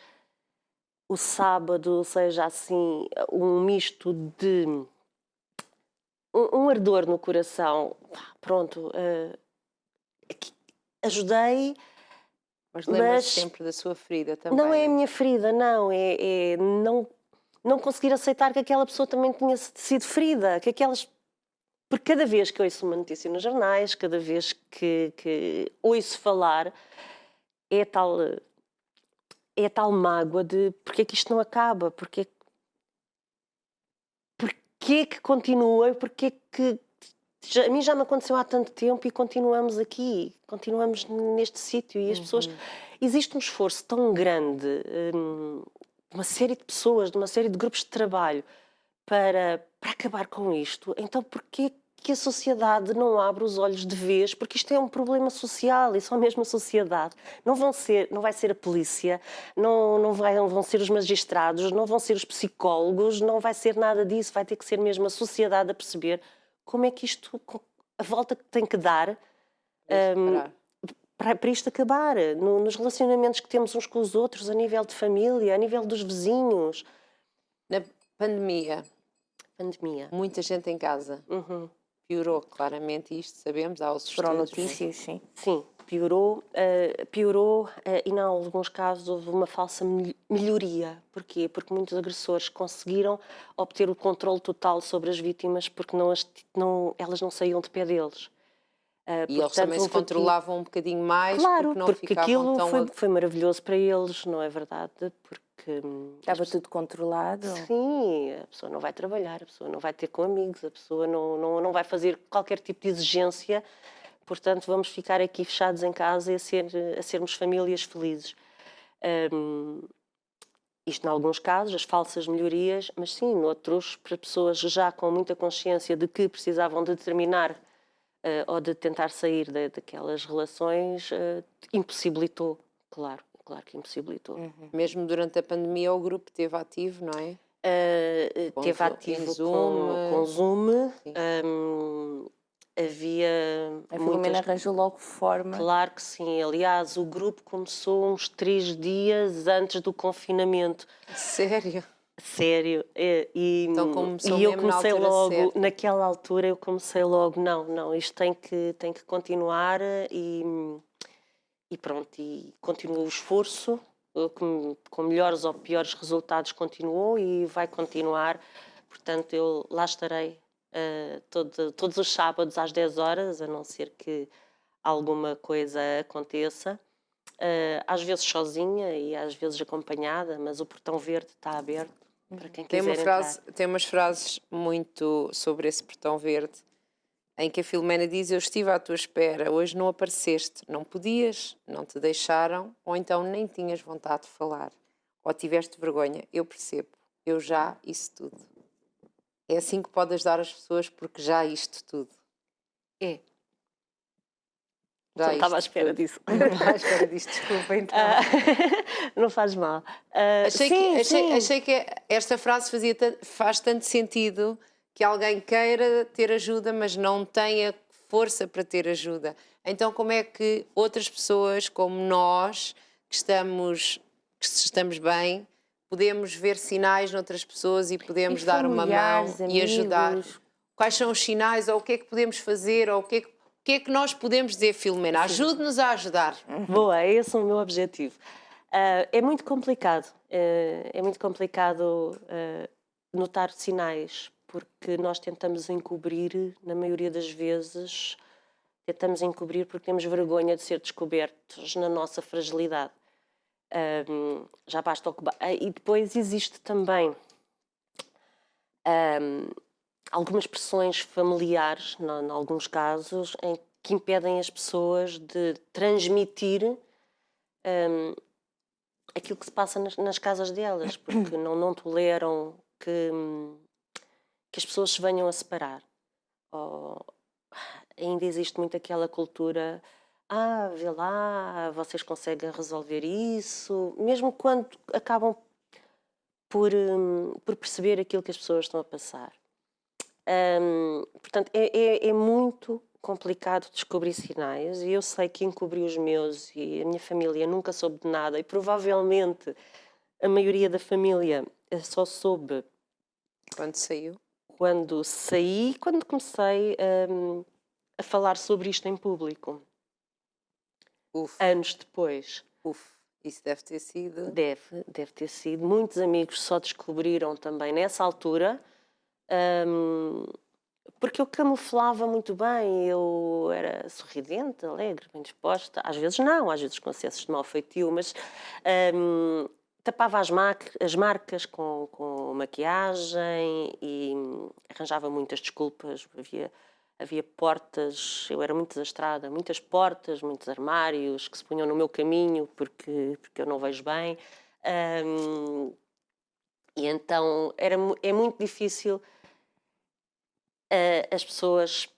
o sábado seja assim um misto de... um ardor no coração, pronto, ajudei, mas lembra-se sempre da sua ferida também. Não é a minha ferida, não, não conseguir aceitar que aquela pessoa também tinha sido ferida, porque cada vez que ouço uma notícia nos jornais, cada vez que ouço falar, é tal mágoa de porque é que isto não acaba, porque é que continua, porque é que a mim já me aconteceu há tanto tempo e continuamos aqui, continuamos neste sítio e as pessoas... Existe um esforço tão grande de uma série de pessoas, de uma série de grupos de trabalho para acabar com isto, então porquê que a sociedade não abre os olhos de vez, porque isto é um problema social e só mesmo a sociedade. Não vai ser a polícia, não vão ser os magistrados, não vão ser os psicólogos, não vai ser nada disso, vai ter que ser mesmo a sociedade a perceber como é que isto, a volta que tem que dar para isto acabar, nos relacionamentos que temos uns com os outros, a nível de família, a nível dos vizinhos. Na pandemia, muita gente em casa. Piorou claramente isto, sabemos, há os estudos. Foram notícias, sim. Sim, piorou e em alguns casos houve uma falsa melhoria. Porquê? Porque muitos agressores conseguiram obter o controle total sobre as vítimas porque elas não saíam de pé deles. E eles também se controlavam um bocadinho mais, claro, porque não porque ficavam aquilo foi maravilhoso para eles, não é verdade? Porque estava tudo controlado. Sim, a pessoa não vai trabalhar, a pessoa não vai ter com amigos, a pessoa não vai fazer qualquer tipo de exigência, portanto vamos ficar aqui fechados em casa a sermos famílias felizes. Isto em alguns casos, as falsas melhorias, mas sim, noutros, para pessoas já com muita consciência de que precisavam de terminar ou de tentar sair daquelas relações, impossibilitou, claro que impossibilitou. Mesmo durante a pandemia o grupo esteve ativo, não é? Teve ativo com Zoom, havia A Filomena arranjou logo forma. Claro que sim, aliás, o grupo começou uns 3 dias antes do confinamento. Sério? Sério, Então começou e eu mesmo comecei na altura logo, certa. naquela altura eu comecei logo, não, isto tem que continuar e pronto, e continuou o esforço, com melhores ou piores resultados continuou e vai continuar, portanto eu lá estarei todos os sábados às 10 horas, a não ser que alguma coisa aconteça, às vezes sozinha e às vezes acompanhada, mas o portão verde está aberto para quem quiser entrar. Tem umas frases muito sobre esse portão verde, em que a Filomena diz: eu estive à tua espera, hoje não apareceste, não podias, não te deixaram, ou então nem tinhas vontade de falar, ou tiveste vergonha. Eu percebo, eu já isso tudo. É assim que pode ajudar as pessoas, porque já isto tudo. É. Já Não estava à espera tudo. disso. Não estava à espera disto, desculpa então. Não faz mal. Achei que esta frase faz tanto sentido, que alguém queira ter ajuda, mas não tenha força para ter ajuda. Então como é que outras pessoas como nós, que estamos bem, podemos ver sinais noutras pessoas e podemos dar uma mão e ajudar? Quais são os sinais, ou o que é que podemos fazer, ou o que é que nós podemos dizer, Filomena? Ajude-nos a ajudar. Boa, esse é o meu objetivo. É muito complicado. Notar sinais, porque nós tentamos encobrir, na maioria das vezes, porque temos vergonha de ser descobertos na nossa fragilidade. Já basta ocupar. E depois existe também algumas pressões familiares, em alguns casos, que impedem as pessoas de transmitir aquilo que se passa nas casas delas, porque não toleram que as pessoas se venham a separar. Ainda existe muito aquela cultura: vê lá, vocês conseguem resolver isso, mesmo quando acabam por perceber aquilo que as pessoas estão a passar. Portanto, é muito complicado descobrir sinais, e eu sei que encobri os meus e a minha família nunca soube de nada, e provavelmente a maioria da família só soube quando saí, quando comecei a falar sobre isto em público. Anos depois. Isso deve ter sido... Deve ter sido. Muitos amigos só descobriram também nessa altura, porque eu camuflava muito bem, eu era sorridente, alegre, bem disposta. Às vezes não, às vezes com acessos de mau feitio, mas tapava as marcas com maquiagem e arranjava muitas desculpas. Havia portas, eu era muito desastrada, muitas portas, muitos armários que se punham no meu caminho porque eu não vejo bem. E então é muito difícil as pessoas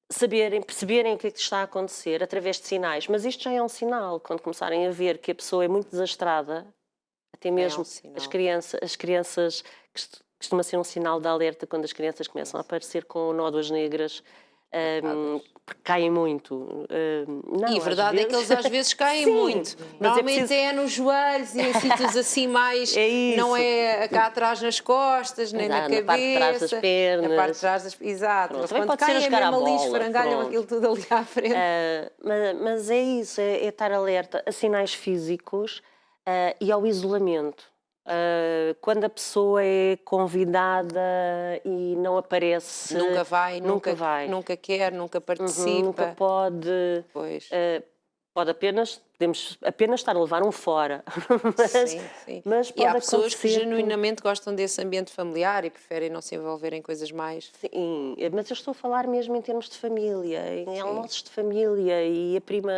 perceberem o que é que está a acontecer através de sinais. Mas isto já é um sinal, quando começarem a ver que a pessoa é muito desastrada, até mesmo as crianças, costuma ser um sinal de alerta quando as crianças começam a aparecer com nódoas negras, porque caem muito. Não, e a verdade é que eles às vezes caem muito. Normalmente é nos joelhos e em sítios assim mais. Não é cá atrás nas costas, nem na cabeça. Na parte de trás das pernas. Na parte de trás das... Exato. Pronto, mas quando caem é mesmo ali, esfrangalham aquilo tudo ali à frente. Mas é isso, é estar alerta a sinais físicos e ao isolamento. Quando a pessoa é convidada e não aparece, nunca vai, nunca quer, nunca participa, nunca pode, pois. Podemos apenas estar a levar um fora. Mas pode e há pessoas que acontecer genuinamente gostam desse ambiente familiar e preferem não se envolver em coisas mais. Sim, mas eu estou a falar mesmo em termos de família, em almoços de família, e a prima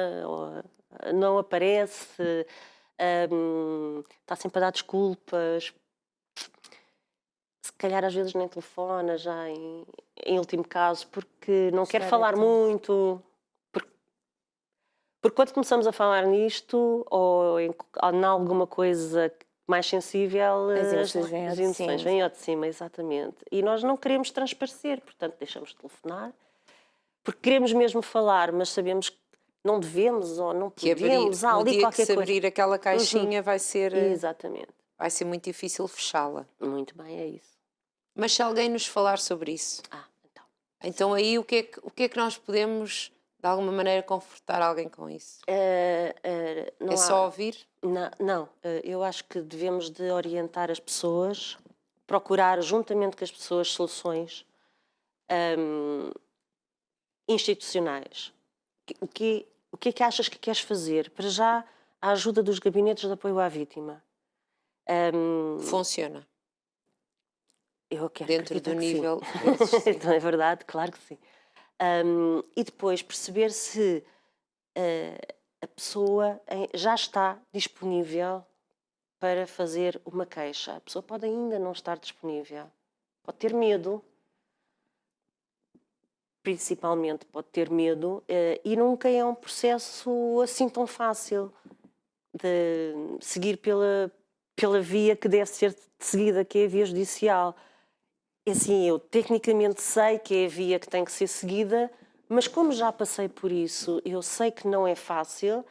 não aparece. Está sempre a dar desculpas, se calhar às vezes nem telefona, já em último caso, porque não quer falar muito. Porque quando começamos a falar nisto, ou em alguma coisa mais sensível, as emoções vêm ao de cima, exatamente. E nós não queremos transparecer, portanto deixamos de telefonar, porque queremos mesmo falar, mas sabemos que não devemos ou não podemos. Há ali qualquer coisa. Abrir aquela caixinha vai ser... Exatamente. Vai ser muito difícil fechá-la. Muito bem, é isso. Mas se alguém nos falar sobre isso... Então aí o que é que nós podemos, de alguma maneira, confortar alguém com isso? Só ouvir? Não. Eu acho que devemos de orientar as pessoas, procurar juntamente com as pessoas soluções institucionais. O que é que achas que queres fazer? Para já, a ajuda dos gabinetes de apoio à vítima. Funciona? Eu quero dentro do nível... Então, é verdade, claro que sim. E depois perceber se a pessoa já está disponível para fazer uma queixa. A pessoa pode ainda não estar disponível. Pode ter medo. Principalmente pode ter medo, e nunca é um processo assim tão fácil de seguir pela via que deve ser seguida, que é a via judicial. Assim, eu tecnicamente sei que é a via que tem que ser seguida, mas como já passei por isso, eu sei que não é fácil,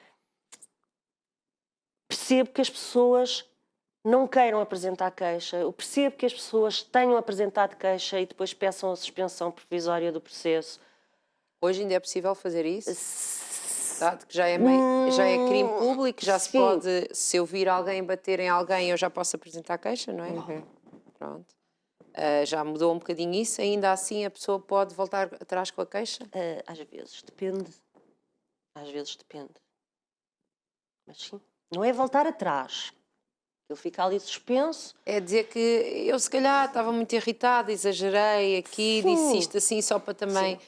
percebo que as pessoas não queiram apresentar queixa, eu percebo que as pessoas tenham apresentado queixa e depois peçam a suspensão provisória do processo. Hoje ainda é possível fazer isso? Que já é crime público, já se pode, se eu vir alguém bater em alguém, eu já posso apresentar queixa, não é? Pronto. Já mudou um bocadinho isso, ainda assim a pessoa pode voltar atrás com a queixa? Às vezes depende. Às vezes depende. Mas sim, não é voltar atrás. Ele fica ali suspenso. É dizer que eu se calhar estava muito irritada, exagerei aqui, disse isto assim só para também...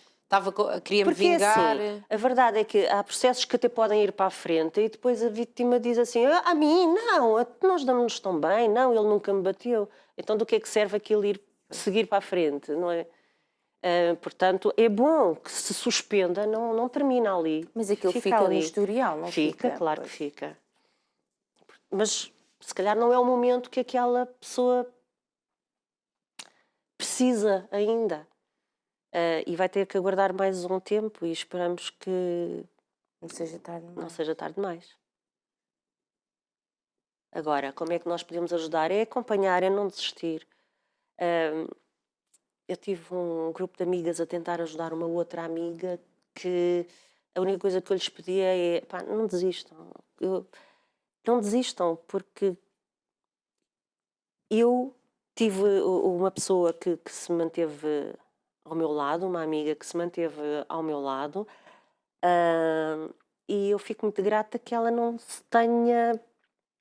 Queria-me vingar. Assim, a verdade é que há processos que até podem ir para a frente e depois a vítima diz assim: a mim, não, nós damos-nos tão bem, não, ele nunca me bateu. Então do que é que serve aquilo seguir para a frente, não é? Portanto, é bom que se suspenda, não termina ali. Mas aquilo fica ali no historial, não fica? Fica, claro que fica. Mas se calhar não é o momento que aquela pessoa precisa ainda. E vai ter que aguardar mais um tempo e esperamos que não seja tarde demais. Não seja tarde demais. Agora, como é que nós podemos ajudar? É acompanhar, é não desistir. Eu tive um grupo de amigas a tentar ajudar uma outra amiga que a única coisa que eu lhes pedia é pá, não desistam. Não desistam, porque eu tive uma pessoa que se manteve ao meu lado, uma amiga que se manteve ao meu lado, e eu fico muito grata que ela não se tenha...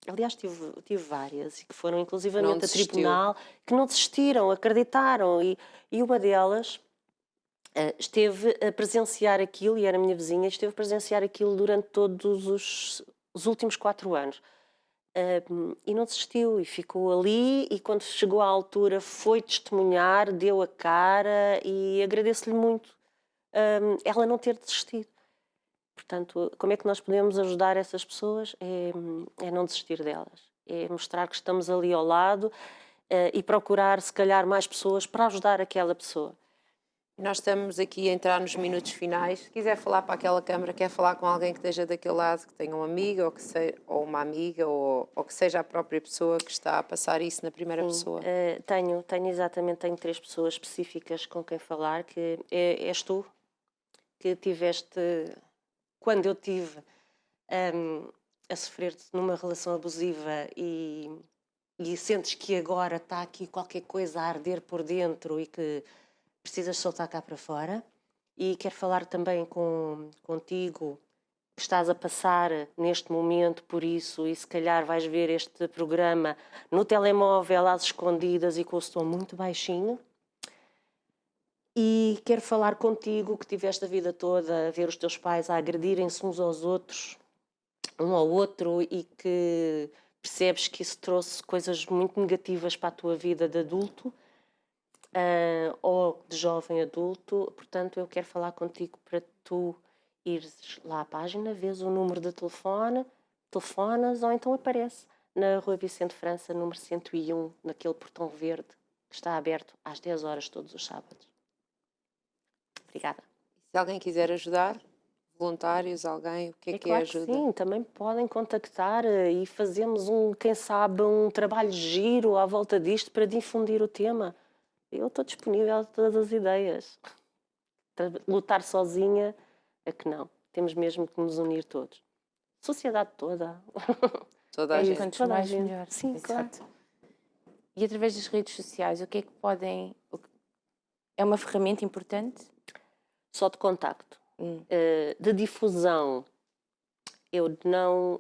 Aliás, tive várias, e que foram inclusivamente a tribunal, que não desistiram, acreditaram, e uma delas esteve a presenciar aquilo, e era minha vizinha, esteve a presenciar aquilo durante todos os últimos 4 anos. E não desistiu, e ficou ali, e quando chegou à altura foi testemunhar, deu a cara, e agradeço-lhe muito ela não ter desistido. Portanto, como é que nós podemos ajudar essas pessoas? É não desistir delas, é mostrar que estamos ali ao lado e procurar, se calhar, mais pessoas para ajudar aquela pessoa. Nós estamos aqui a entrar nos minutos finais. Se quiser falar para aquela câmara, quer falar com alguém que esteja daquele lado, que tenha um amigo ou uma amiga, ou que seja a própria pessoa que está a passar isso na primeira pessoa? Tenho 3 pessoas específicas com quem falar, que és tu, que tiveste, quando eu tive a sofrer numa relação abusiva e sentes que agora está aqui qualquer coisa a arder por dentro e que precisas soltar cá para fora. E quero falar também contigo, que estás a passar neste momento por isso, e se calhar vais ver este programa no telemóvel às escondidas e com o som muito baixinho. E quero falar contigo, que tiveste a vida toda a ver os teus pais a agredirem-se uns aos outros, um ao outro, e que percebes que isso trouxe coisas muito negativas para a tua vida de adulto ou de jovem adulto. Portanto, eu quero falar contigo para tu ires lá à página, vês o número de telefone, telefonas, ou então aparece na Rua Vicente França, número 101, naquele portão verde, que está aberto às 10 horas todos os sábados. Obrigada. Se alguém quiser ajudar, voluntários, alguém, o que é que claro ajuda? Que sim, também podem contactar e fazemos quem sabe, um trabalho giro à volta disto para difundir o tema. Eu estou disponível a todas as ideias. Lutar sozinha é que não. Temos mesmo que nos unir todos. Sociedade toda. Toda a gente. Quantos mais, melhor. Sim, claro. E através das redes sociais, o que é que podem... É uma ferramenta importante? Só de contacto. De difusão, eu não...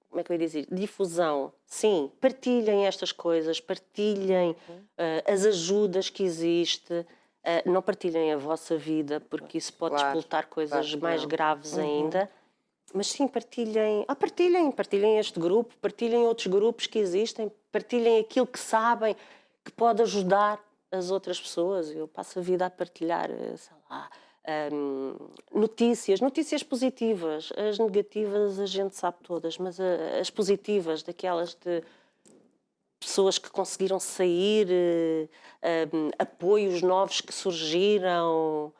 como é que eu ia dizer? Difusão, sim. Partilhem estas coisas, partilhem as ajudas que existem. Não partilhem a vossa vida, porque isso pode despoltar coisas mais graves ainda. Mas sim, partilhem este grupo, partilhem outros grupos que existem, partilhem aquilo que sabem que pode ajudar as outras pessoas. Eu passo a vida a partilhar, sei lá, notícias positivas. As negativas a gente sabe todas, mas as positivas, daquelas de pessoas que conseguiram sair, apoios novos que surgiram,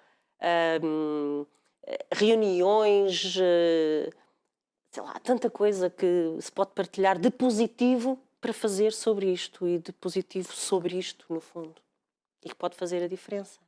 reuniões, sei lá, tanta coisa que se pode partilhar de positivo para fazer sobre isto, e de positivo sobre isto, no fundo, e que pode fazer a diferença.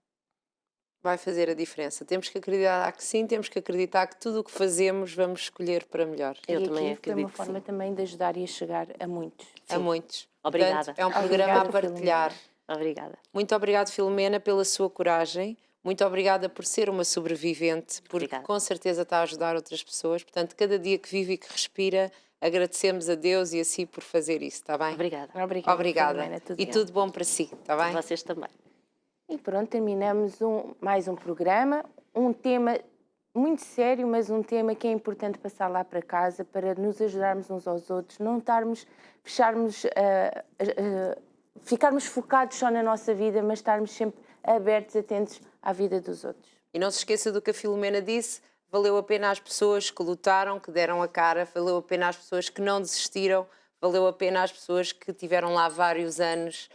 Vai fazer a diferença. Temos que acreditar que sim, temos que acreditar que tudo o que fazemos vamos escolher para melhor. Eu também acredito. Foi uma forma também de ajudar e a chegar a muitos. Sim. A muitos. Obrigada. Portanto, é um programa a partilhar. Obrigada. Muito obrigada, Filomena, pela sua coragem. Muito obrigada por ser uma sobrevivente, porque com certeza está a ajudar outras pessoas. Portanto, cada dia que vive e que respira, agradecemos a Deus e a si por fazer isso, está bem? Obrigada. Obrigada. Filomena, tudo bom para si, está bem? Vocês também. E pronto, terminamos mais um programa, um tema muito sério, mas um tema que é importante passar lá para casa para nos ajudarmos uns aos outros, não ficarmos focados só na nossa vida, mas estarmos sempre abertos, atentos à vida dos outros. E não se esqueça do que a Filomena disse, valeu a pena às pessoas que lutaram, que deram a cara, valeu a pena às pessoas que não desistiram, valeu a pena às pessoas que tiveram lá vários anos,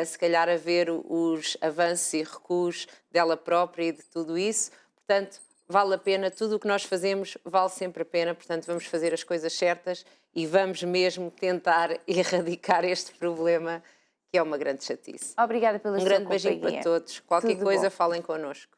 se calhar a ver os avanços e recuos dela própria e de tudo isso. Portanto, vale a pena, tudo o que nós fazemos vale sempre a pena, portanto vamos fazer as coisas certas e vamos mesmo tentar erradicar este problema, que é uma grande chatice. Obrigada pela sua companhia. Um grande beijinho para todos. Qualquer coisa, falem connosco.